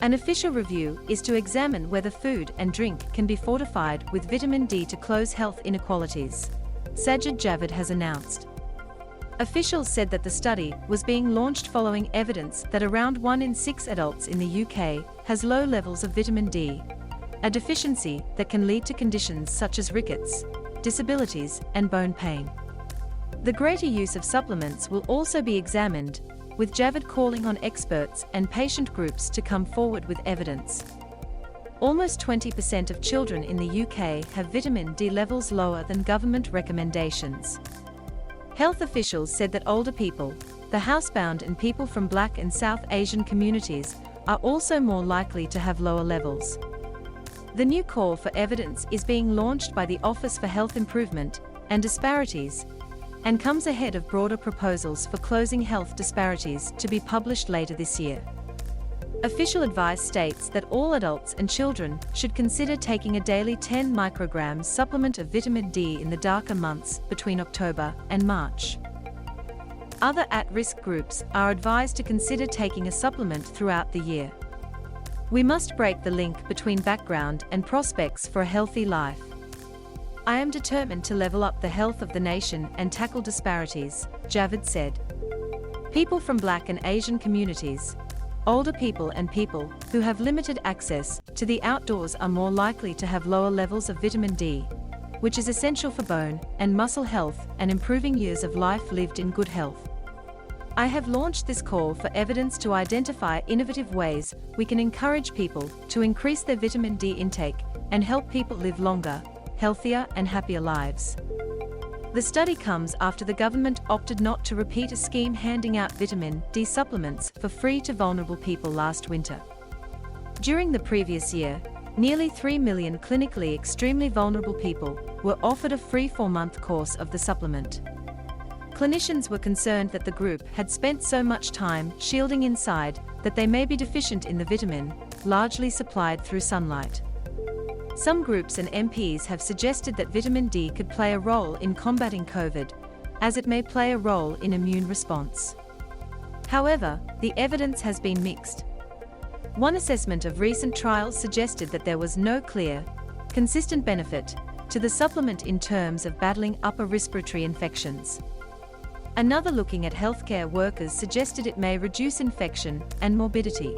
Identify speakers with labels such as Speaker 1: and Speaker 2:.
Speaker 1: An official review is to examine whether food and drink can be fortified with vitamin D to close health inequalities, Sajid Javid has announced. Officials said that the study was being launched following evidence that around 1 in 6 adults in the UK has low levels of vitamin D, a deficiency that can lead to conditions such as rickets, disabilities, and bone pain. The greater use of supplements will also be examined, with Javid calling on experts and patient groups to come forward with evidence. Almost 20% of children in the UK have vitamin D levels lower than government recommendations. Health officials said that older people, the housebound and people from Black and South Asian communities are also more likely to have lower levels. The new call for evidence is being launched by the Office for Health Improvement and Disparities, and comes ahead of broader proposals for closing health disparities to be published later this year. Official advice states that all adults and children should consider taking a daily 10 micrograms supplement of vitamin D in the darker months between October and March. Other at-risk groups are advised to consider taking a supplement throughout the year. We must break the link between background and prospects for a healthy life. I am determined to level up the health of the nation and tackle disparities, Javid said. People from Black and Asian communities, older people and people who have limited access to the outdoors are more likely to have lower levels of vitamin D, which is essential for bone and muscle health and improving years of life lived in good health. I have launched this call for evidence to identify innovative ways we can encourage people to increase their vitamin D intake and help people live longer, healthier and happier lives. The study comes after the government opted not to repeat a scheme handing out vitamin D supplements for free to vulnerable people last winter. During the previous year, nearly 3 million clinically extremely vulnerable people were offered a free 4-month course of the supplement. Clinicians were concerned that the group had spent so much time shielding inside that they may be deficient in the vitamin, largely supplied through sunlight. Some groups and MPs have suggested that vitamin D could play a role in combating COVID, as it may play a role in immune response. However, the evidence has been mixed. One assessment of recent trials suggested that there was no clear, consistent benefit to the supplement in terms of battling upper respiratory infections. Another looking at healthcare workers suggested it may reduce infection and morbidity.